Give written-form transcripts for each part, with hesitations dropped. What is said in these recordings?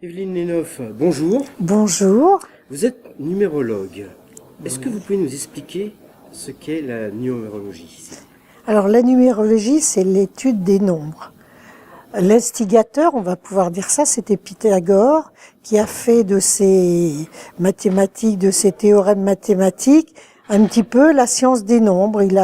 Evelyne Lenoff, bonjour. Bonjour. Vous êtes numérologue. Est-ce que vous pouvez nous expliquer ce qu'est la numérologie? Alors la numérologie, c'est l'étude des nombres. L'instigateur, on va pouvoir dire ça, c'était Pythagore, qui a fait de ses mathématiques, de ses théorèmes mathématiques, un petit peu la science des nombres. Il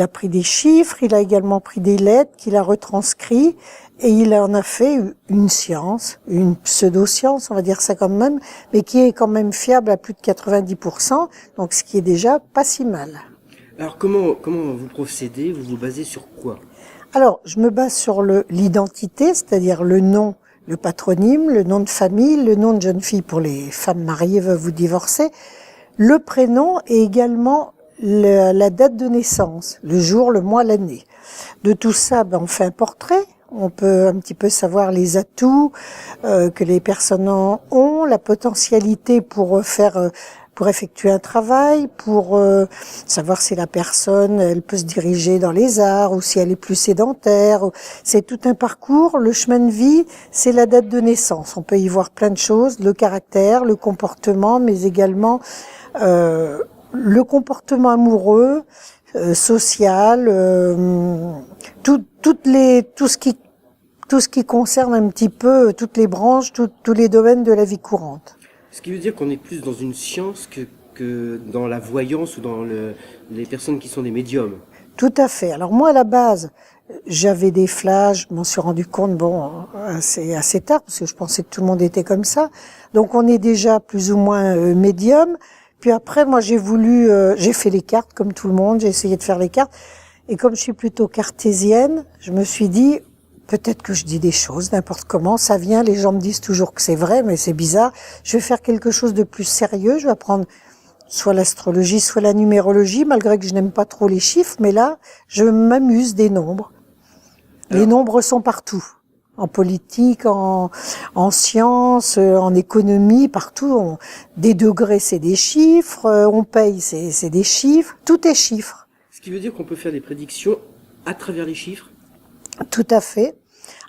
a pris des chiffres, il a également pris des lettres qu'il a retranscrits, et il en a fait une science, une pseudo-science, on va dire ça quand même, mais qui est quand même fiable à plus de 90%, donc ce qui est déjà pas si mal. Alors comment vous procédez? Vous vous basez sur quoi? Alors, je me base sur l'identité, c'est-à-dire le nom, le patronyme, le nom de famille, le nom de jeune fille pour les femmes mariées, veuves ou divorcées, le prénom et également la date de naissance, le jour, le mois, l'année. De tout ça, on fait un portrait. On peut un petit peu savoir les atouts que les personnes ont, la potentialité pour effectuer un travail, pour savoir si la personne elle peut se diriger dans les arts ou si elle est plus sédentaire. C'est tout un parcours. Le chemin de vie, c'est la date de naissance. On peut y voir plein de choses, le caractère, le comportement, mais également le comportement amoureux, social, tout ce qui concerne un petit peu toutes les branches, tous les domaines de la vie courante. Ce qui veut dire qu'on est plus dans une science que dans la voyance ou dans les personnes qui sont des médiums. Tout à fait. Alors moi, à la base, j'avais des flashs, je m'en suis rendu compte, assez tard, parce que je pensais que tout le monde était comme ça. Donc on est déjà plus ou moins médium. Puis après, moi, j'ai fait les cartes comme tout le monde, j'ai essayé de faire les cartes. Et comme je suis plutôt cartésienne, je me suis dit, peut-être que je dis des choses, n'importe comment, ça vient, les gens me disent toujours que c'est vrai, mais c'est bizarre. Je vais faire quelque chose de plus sérieux, je vais apprendre soit l'astrologie, soit la numérologie, malgré que je n'aime pas trop les chiffres, mais là, je m'amuse des nombres. Les nombres sont partout. En politique, en sciences, en économie, partout. Des degrés, c'est des chiffres, on paye, c'est des chiffres, tout est chiffres. Ce qui veut dire qu'on peut faire des prédictions à travers les chiffres? Tout à fait.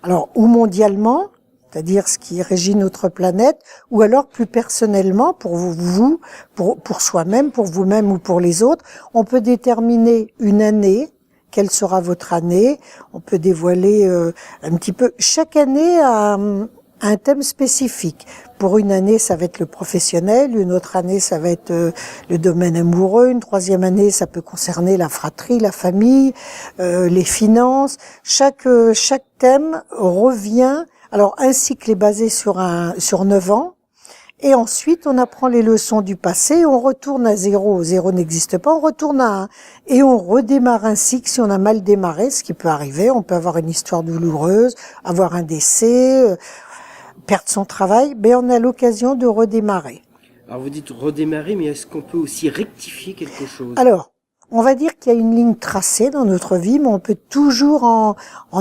Alors, ou mondialement, c'est-à-dire ce qui régit notre planète, ou alors plus personnellement, pour soi-même, pour vous-même ou pour les autres, on peut déterminer une année. Quelle sera votre année? On peut dévoiler un petit peu. Chaque année a un thème spécifique. Pour une année, ça va être le professionnel, une autre année, ça va être le domaine amoureux, une troisième année, ça peut concerner la fratrie, la famille, les finances. Chaque thème revient. Alors, un cycle est basé sur 9 ans. Et ensuite, on apprend les leçons du passé, on retourne à zéro. Zéro n'existe pas, on retourne à 1. Et on redémarre un cycle si on a mal démarré, ce qui peut arriver. On peut avoir une histoire douloureuse, avoir un décès, perdre son travail. Mais on a l'occasion de redémarrer. Alors vous dites redémarrer, mais est-ce qu'on peut aussi rectifier quelque chose? Alors, on va dire qu'il y a une ligne tracée dans notre vie, mais on peut toujours en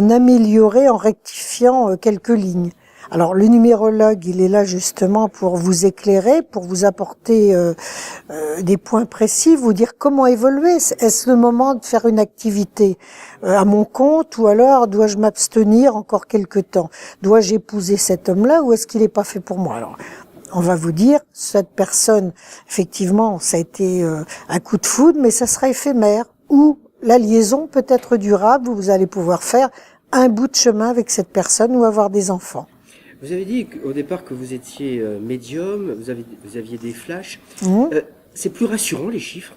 améliorer en rectifiant quelques lignes. Alors le numérologue, il est là justement pour vous éclairer, pour vous apporter des points précis, vous dire comment évoluer. Est-ce le moment de faire une activité à mon compte ou alors dois-je m'abstenir encore quelque temps? Dois-je épouser cet homme-là ou est-ce qu'il n'est pas fait pour moi? Alors, on va vous dire, cette personne, effectivement, ça a été un coup de foudre, mais ça sera éphémère. Ou la liaison peut être durable, où vous allez pouvoir faire un bout de chemin avec cette personne ou avoir des enfants. Vous avez dit au départ que vous étiez médium, vous aviez des flashs. C'est plus rassurant les chiffres?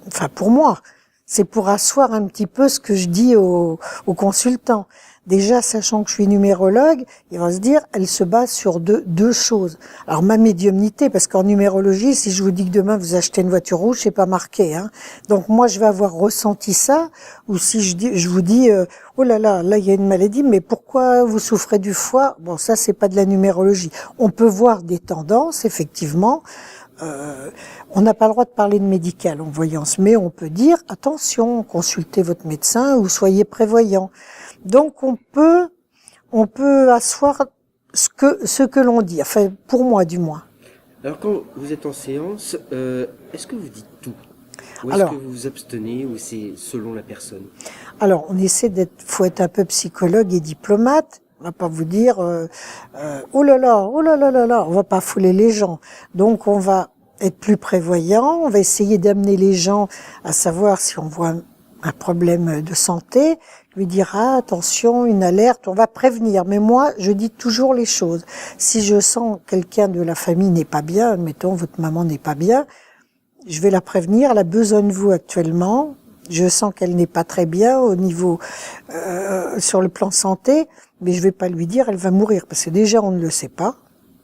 Enfin, pour moi, c'est pour asseoir un petit peu ce que je dis aux consultants. Déjà, sachant que je suis numérologue, il va se dire, elle se base sur deux choses. Alors, ma médiumnité, parce qu'en numérologie, si je vous dis que demain vous achetez une voiture rouge, c'est pas marqué, hein. Donc, moi, je vais avoir ressenti ça, ou si je vous dis, oh là, il y a une maladie, mais pourquoi vous souffrez du foie? Bon, ça, c'est pas de la numérologie. On peut voir des tendances, effectivement. On n'a pas le droit de parler de médical en voyance, mais on peut dire, attention, consultez votre médecin ou soyez prévoyant. Donc on peut asseoir ce que l'on dit, enfin pour moi du moins. Alors quand vous êtes en séance, est-ce que vous dites tout? Ou est-ce que vous vous abstenez ou c'est selon la personne? Alors on essaie faut être un peu psychologue et diplomate. On va pas vous dire, oh là là, oh là là là là, on va pas fouler les gens. Donc on va être plus prévoyant, on va essayer d'amener les gens à savoir si on voit un problème de santé, lui dire ah, attention, une alerte, on va prévenir. Mais moi, je dis toujours les choses. Si je sens quelqu'un de la famille n'est pas bien, admettons votre maman n'est pas bien, je vais la prévenir, elle a besoin de vous actuellement. Je sens qu'elle n'est pas très bien au niveau sur le plan santé, mais je vais pas lui dire elle va mourir parce que déjà on ne le sait pas.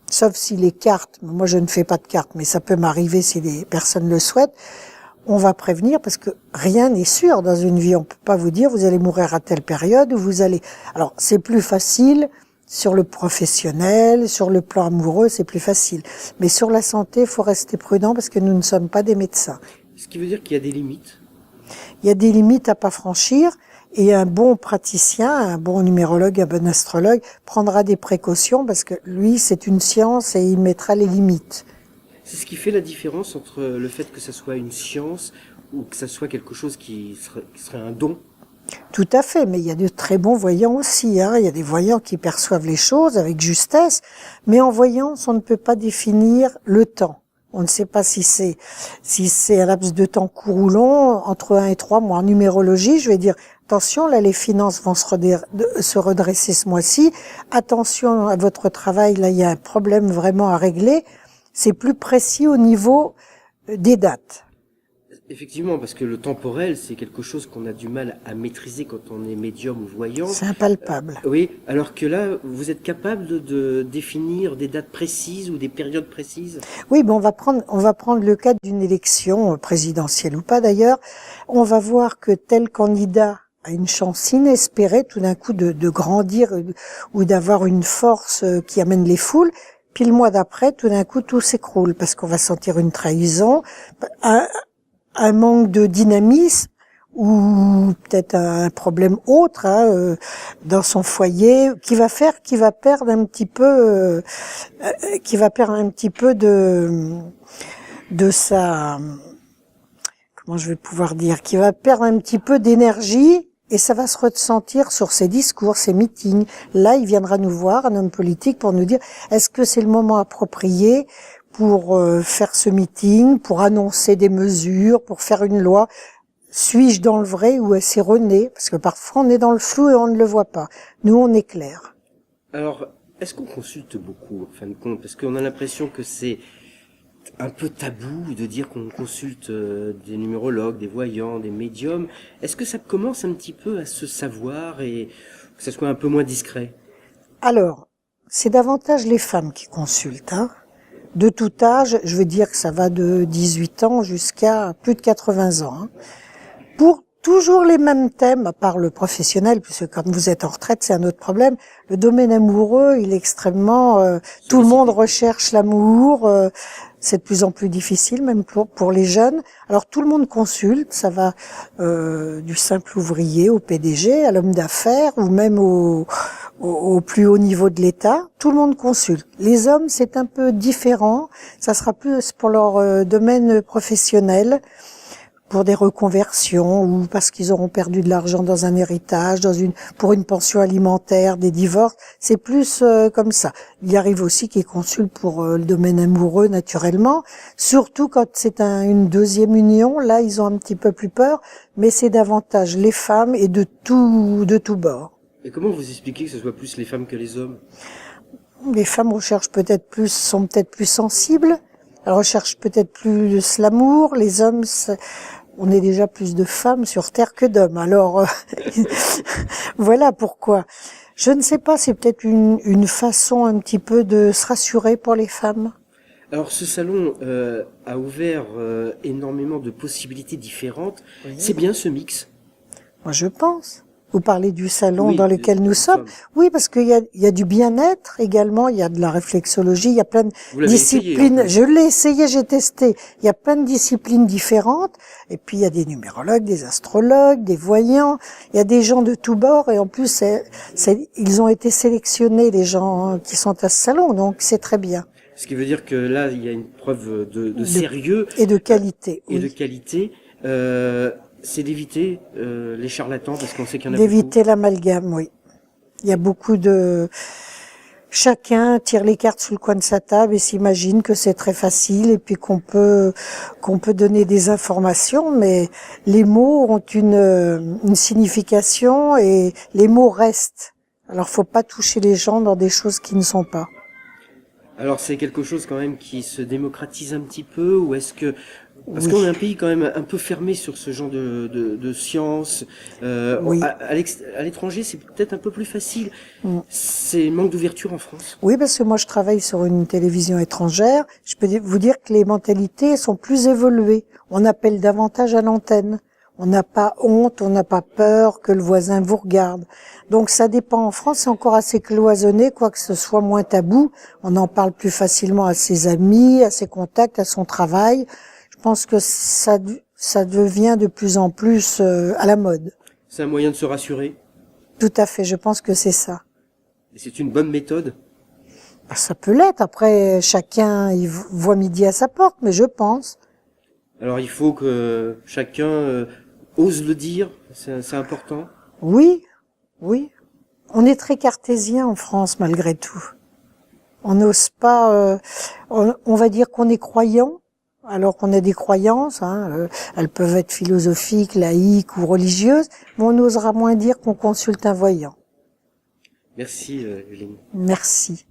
Sauf si les cartes, moi je ne fais pas de cartes, mais ça peut m'arriver si les personnes le souhaitent. On va prévenir parce que rien n'est sûr dans une vie. On peut pas vous dire vous allez mourir à telle période ou vous allez. Alors c'est plus facile sur le professionnel, sur le plan amoureux, c'est plus facile. Mais sur la santé, il faut rester prudent parce que nous ne sommes pas des médecins. Ce qui veut dire qu'il y a des limites. Il y a des limites à pas franchir et un bon praticien, un bon numérologue, un bon astrologue prendra des précautions parce que lui, c'est une science et il mettra les limites. C'est ce qui fait la différence entre le fait que ça soit une science ou que ça soit quelque chose qui serait un don. Tout à fait, mais il y a de très bons voyants aussi. Il y a des voyants qui perçoivent les choses avec justesse, mais en voyance, on ne peut pas définir le temps. On ne sait pas si c'est un laps de temps court ou long, entre 1 et 3 mois. En numérologie, je vais dire, attention, là, les finances vont se redresser ce mois-ci. Attention à votre travail, là, il y a un problème vraiment à régler. C'est plus précis au niveau des dates. Effectivement, parce que le temporel, c'est quelque chose qu'on a du mal à maîtriser quand on est médium ou voyant. C'est impalpable. Oui, alors que là, vous êtes capable de définir des dates précises ou des périodes précises. Oui, on va prendre le cas d'une élection présidentielle ou pas d'ailleurs. On va voir que tel candidat a une chance inespérée tout d'un coup de grandir ou d'avoir une force qui amène les foules. Puis le mois d'après, tout d'un coup, tout s'écroule parce qu'on va sentir une trahison, un manque de dynamisme ou peut-être un problème autre dans son foyer qui va perdre un petit peu de sa, comment je vais pouvoir dire, qui va perdre un petit peu d'énergie. Et ça va se ressentir sur ses discours, ses meetings. Là, il viendra nous voir, un homme politique, pour nous dire est-ce que c'est le moment approprié pour faire ce meeting, pour annoncer des mesures, pour faire une loi. Suis-je dans le vrai ou est-ce erroné? Parce que parfois on est dans le flou et on ne le voit pas. Nous, on est clair. Alors, est-ce qu'on consulte beaucoup, en fin de compte? Parce qu'on a l'impression que c'est un peu tabou de dire qu'on consulte des numérologues, des voyants, des médiums. Est-ce que ça commence un petit peu à se savoir et que ça soit un peu moins discret? Alors, c'est davantage les femmes qui consultent, De tout âge, je veux dire que ça va de 18 ans jusqu'à plus de 80 ans. Pour toujours les mêmes thèmes, à part le professionnel, puisque comme vous êtes en retraite, c'est un autre problème. Le domaine amoureux, il est extrêmement... tout le monde recherche l'amour, c'est de plus en plus difficile, même pour les jeunes. Alors tout le monde consulte, ça va du simple ouvrier au PDG, à l'homme d'affaires, ou même au plus haut niveau de l'État. Tout le monde consulte. Les hommes, c'est un peu différent, ça sera plus pour leur domaine professionnel, pour des reconversions ou parce qu'ils auront perdu de l'argent dans un héritage, pour une pension alimentaire, des divorces, c'est plus comme ça. Il y arrive aussi qu'ils consultent pour le domaine amoureux naturellement, surtout quand c'est une deuxième union, là ils ont un petit peu plus peur, mais c'est davantage les femmes et de tout bord. Et comment vous expliquez que ce soit plus les femmes que les hommes? Les femmes sont peut-être plus sensibles, elles recherchent peut-être plus l'amour, les hommes, on est déjà plus de femmes sur Terre que d'hommes, alors voilà pourquoi. Je ne sais pas, c'est peut-être une façon un petit peu de se rassurer pour les femmes. Alors ce salon a ouvert énormément de possibilités différentes. Oui. C'est bien ce mix? Moi je pense. Vous parlez du salon dans lequel nous sommes. Oui, parce qu'il y a du bien-être également, il y a de la réflexologie, il y a plein de disciplines. Je l'ai essayé, j'ai testé. Il y a plein de disciplines différentes. Et puis il y a des numérologues, des astrologues, des voyants. Il y a des gens de tous bords. Et en plus, ils ont été sélectionnés, les gens qui sont à ce salon. Donc c'est très bien. Ce qui veut dire que là, il y a une preuve de sérieux. Et de qualité. Et de qualité. C'est d'éviter les charlatans, parce qu'on sait qu'il y en a d'éviter l'amalgame, oui. Il y a beaucoup de... Chacun tire les cartes sous le coin de sa table et s'imagine que c'est très facile et puis qu'on peut donner des informations, mais les mots ont une signification et les mots restent. Alors faut pas toucher les gens dans des choses qui ne sont pas. Alors c'est quelque chose quand même qui se démocratise un petit peu, ou est-ce que... Parce Oui. qu'on est un pays quand même un peu fermé sur ce genre de sciences. Oui. À l'étranger, c'est peut-être un peu plus facile. Mm. C'est manque d'ouverture en France. Oui, parce que moi je travaille sur une télévision étrangère. Je peux vous dire que les mentalités sont plus évoluées. On appelle davantage à l'antenne. On n'a pas honte, on n'a pas peur que le voisin vous regarde. Donc ça dépend. En France, c'est encore assez cloisonné, quoique ce soit moins tabou. On en parle plus facilement à ses amis, à ses contacts, à son travail. Je pense que ça devient de plus en plus à la mode. C'est un moyen de se rassurer. Tout à fait, je pense que c'est ça. Et c'est une bonne méthode. Ça peut l'être. Après, chacun il voit midi à sa porte, mais je pense. Alors il faut que chacun ose le dire, c'est important. Oui, oui. On est très cartésien en France, malgré tout. On n'ose pas... on va dire qu'on est croyant, alors qu'on a des croyances. Elles peuvent être philosophiques, laïques ou religieuses, mais on osera moins dire qu'on consulte un voyant. Merci, Eugénie. Merci.